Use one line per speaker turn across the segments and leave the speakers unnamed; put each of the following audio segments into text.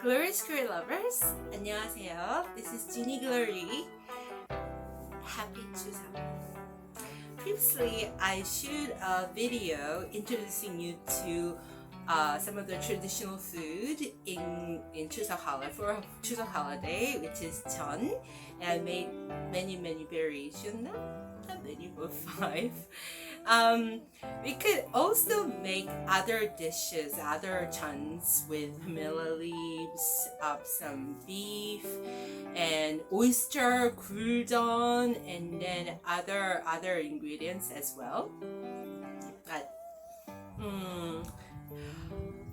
Glory's Career Lovers, 안녕하세요. This is Ginny Glory. Happy Chuseok. Previously, I shared a video introducing you to some of the traditional food in Chuseok holiday for Chuseok holiday, which is 전, and I made many variations. Not many, but 5. We could also make other dishes, other chans with pomelo leaves, some beef, and oyster, guljeon, and then other ingredients as well. But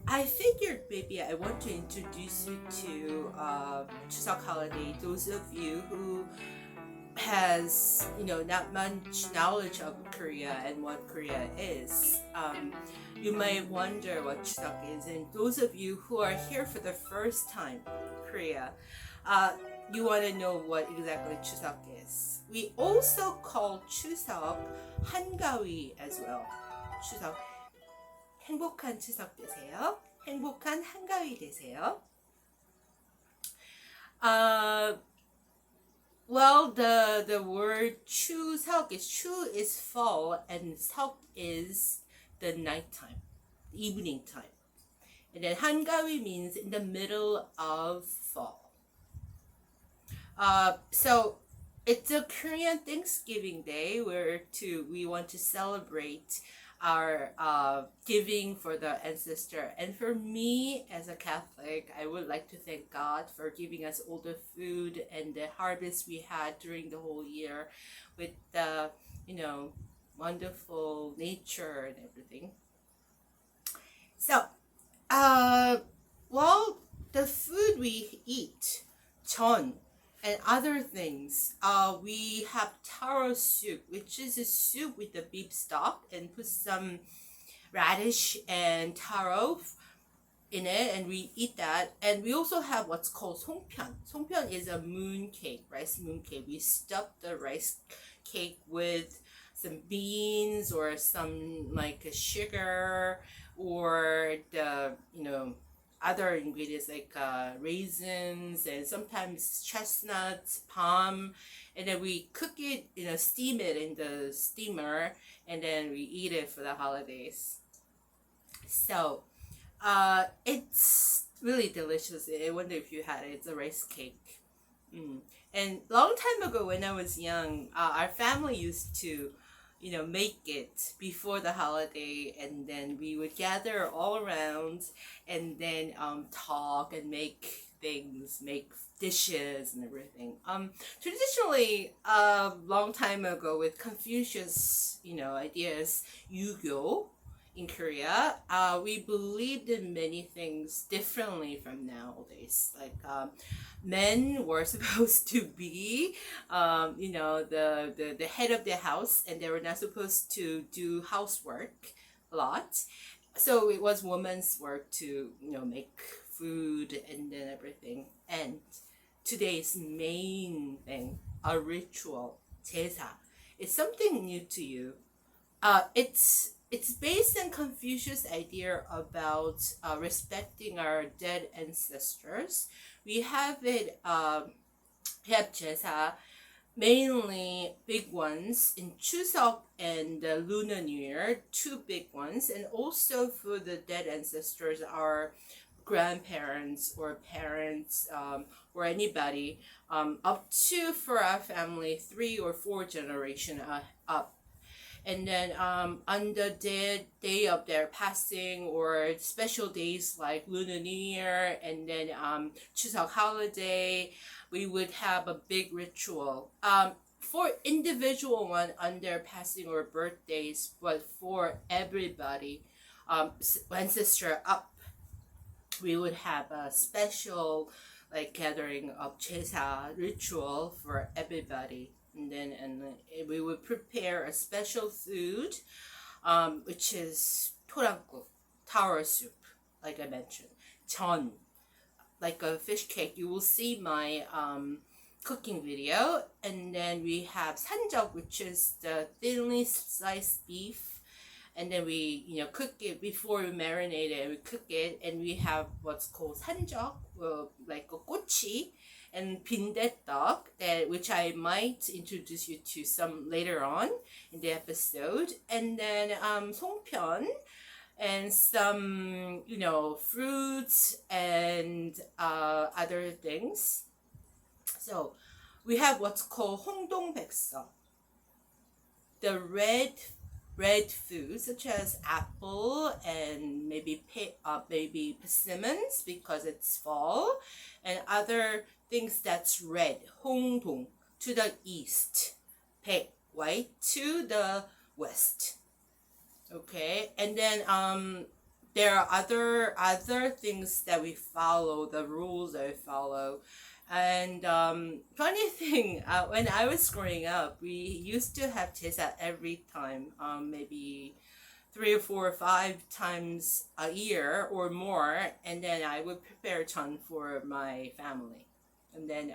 I figured maybe I want to introduce you to Chuseok holiday. Those of you who has not much knowledge of Korea and what Korea is, you might wonder what Chuseok is, and those of you who are here for the first time in Korea, you want to know what exactly Chuseok is. We also call Chuseok 한가위 as well. Chuseok, 행복한 추석 되세요. 행복한 한가위 되세요. Well, the word Chuseok is Chu is fall and Seok is the nighttime, evening time. And then 한가위 means in the middle of fall. So it's a Korean Thanksgiving Day where we want to celebrate our giving for the ancestor. And for me as a Catholic, I would like to thank God for giving us all the food and the harvest we had during the whole year with the wonderful nature and everything. So well, the food we eat, 전 and other things, we have taro soup, which is a soup with the beef stock and put some radish and taro in it, and we eat that. And we also have what's called 송편. 송편 is a moon cake, rice moon cake. We stuff the rice cake with some beans or some like sugar or the other ingredients like raisins and sometimes chestnuts, palm, and then we cook it, steam it in the steamer, and then we eat it for the holidays. So it's really delicious. I wonder if you had it. It's a rice cake. And long time ago when I was young, our family used to make it before the holiday, and then we would gather all around and then talk and make things, make dishes and everything. Traditionally, long time ago with Confucius, ideas, Yu-Gyo in Korea, we believed in many things differently from nowadays. Like men were supposed to be, the head of the house, and they were not supposed to do housework a lot. So it was women's work to, make food and then everything. And today's main thing, a ritual, Jaesa, is something new to you. It's based on Confucius' idea about respecting our dead ancestors. We have Jaesa, mainly big ones in Chuseok and the Lunar New Year, 2 big ones, and also for the dead ancestors, our grandparents or parents, or anybody, up to, for our family, 3 or 4 generation up. And then on the day of their passing or special days like Lunar New Year and then Chuseok holiday, we would have a big ritual. For individual one on their passing or birthdays, but for everybody, ancestor up, we would have a special gathering of Jaesa ritual for everybody. And then we would prepare a special food, which is 토랑국, taro soup, like I mentioned, 전, like a fish cake. You will see my cooking video. And then we have 산적, which is the thinly sliced beef, and then we cook it before we marinate it. We cook it, and we have what's called 산적, like a 꼬치, and 빈대떡, that which I might introduce you to some later on in the episode, and then 송편 and some fruits and other things. So we have what's called 홍동백서, the red foods such as apple and maybe persimmons because it's fall, and other things that's red, 홍동, to the east, 백, white, to the west. Okay, and then there are other things that we follow, the rules that we follow. And funny thing, when I was growing up, we used to have Jaesa every time, maybe 3 or 4 or 5 times a year or more, and then I would prepare chon for my family. And then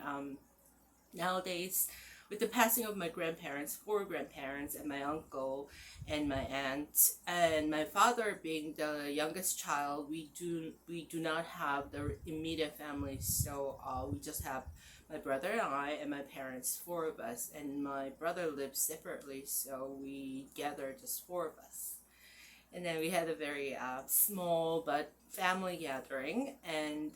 nowadays, with the passing of my grandparents, 4 grandparents, and my uncle and my aunt, and my father being the youngest child, we do not have the immediate family. So we just have my brother and I and my parents, 4 of us, and my brother lives separately, so we gather just 4 of us. And then we had a very small but family gathering, and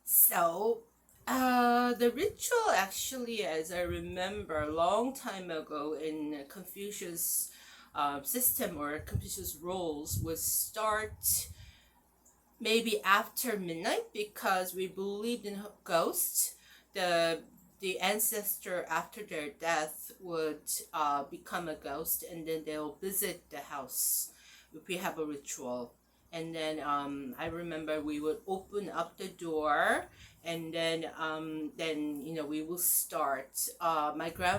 so the ritual, actually, as I remember, a long time ago in Confucius system or Confucius rules, was start maybe after midnight, because we believed in ghosts. The ancestor, after their death, would become a ghost, and then they'll visit the house if we have a ritual. And then I remember we would open up the door, and then we will start.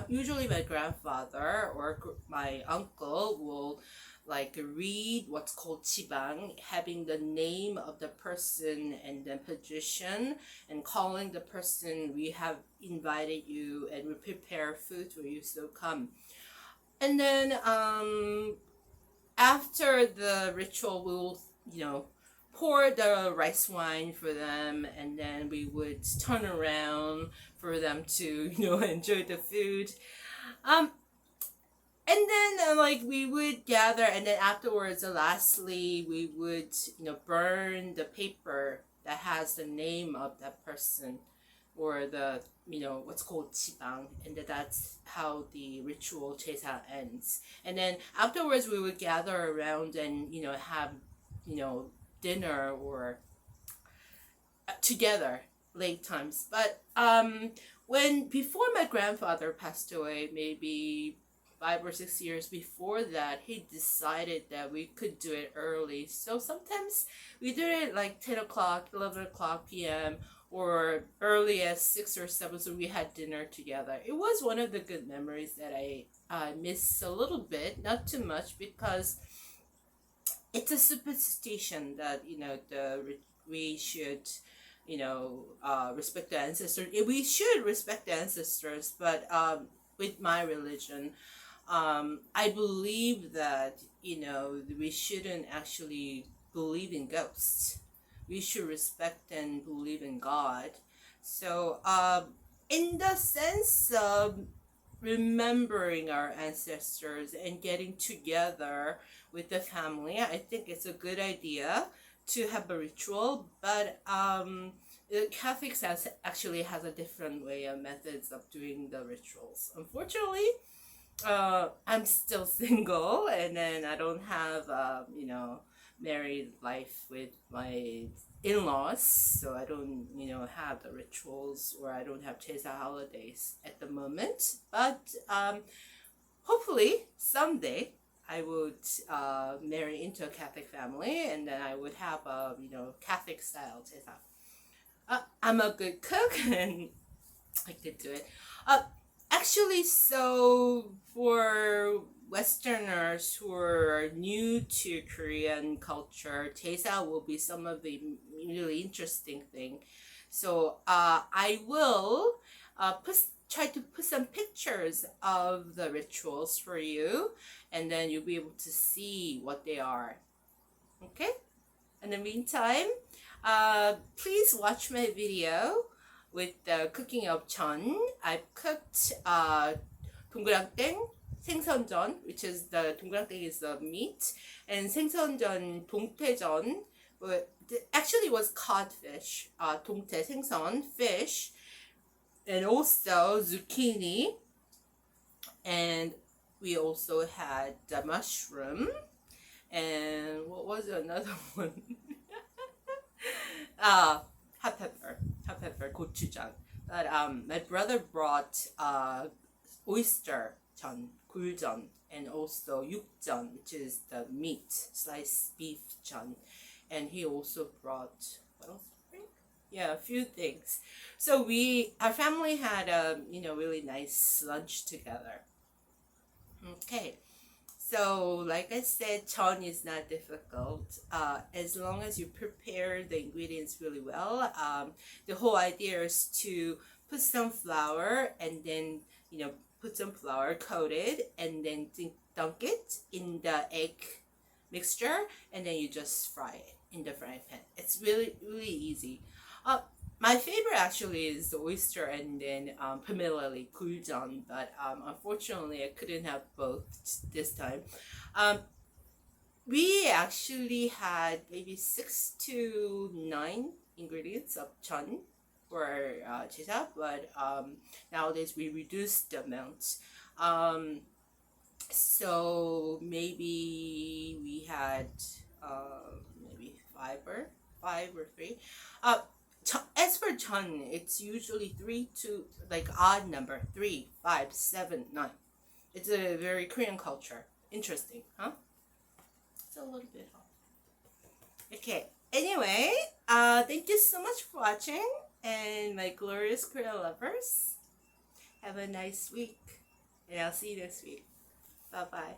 Usually my grandfather or my uncle will read what's called jibang, having the name of the person and then position, and calling the person, we have invited you and we prepare food for you, so come. And then after the ritual, we'll pour the rice wine for them, and then we would turn around for them to enjoy the food. And then we would gather, and then afterwards, lastly, we would burn the paper that has the name of that person, or the what's called jibang, and that's how the ritual Jaesa ends. And then afterwards, we would gather around and have dinner or together late times. But before my grandfather passed away, maybe 5 or 6 years before that, he decided that we could do it early. So sometimes we do it like 10 o'clock, 11 o'clock p.m., or early as 6 or 7, so we had dinner together. It was one of the good memories that I miss a little bit, not too much, because it's a superstition that we should respect the ancestors. We should respect the ancestors, but with my religion, I believe that we shouldn't actually believe in ghosts. We should respect and believe in God. So in the sense of remembering our ancestors and getting together with the family, I think it's a good idea to have a ritual. But the Catholics actually has a different way of methods of doing the rituals. Unfortunately, I'm still single, and then I don't have married life with my in-laws, so I don't have the rituals, or I don't have Jaesa holidays at the moment. But hopefully someday I would marry into a Catholic family, and then I would have a Catholic style Jaesa. I'm a good cook and I could do it. Actually, so for Westerners who are new to Korean culture, Jaesa will be some of the really interesting thing. So I will try to put some pictures of the rituals for you, and then you'll be able to see what they are. Okay? In the meantime, please watch my video with the cooking of 전. I've cooked 동그랑땡, 생선전, which is the 동그랑땡 is the meat, and 생선전, 동태전, actually was codfish, 동태 생선, fish, and also zucchini, and we also had the mushroom, and what was another one? Hot pepper, gochujang. But my brother brought oyster 전, 굴전, and also 육전, which is the meat, sliced beef 전, and he also brought what else? Yeah, a few things. So our family had a really nice lunch together. Okay. So, like I said, 전 is not difficult as long as you prepare the ingredients really well. The whole idea is to put some flour and then, put some flour coated and then dunk it in the egg mixture, and then you just fry it in the frying pan. It's really, really easy. My favorite actually is the oyster and then primarily 굴전, but unfortunately I couldn't have both this time. We actually had maybe 6 to 9 ingredients of 전 for Jaesa, but nowadays we reduced the amount. So maybe we had maybe five or 3. As for 전, it's usually 3 to odd number 3, 5, 7, 9. It's a very Korean culture. Interesting, huh? It's a little bit off. Okay. Anyway, thank you so much for watching, and my glorious Korean lovers. Have a nice week, and I'll see you next week. Bye bye.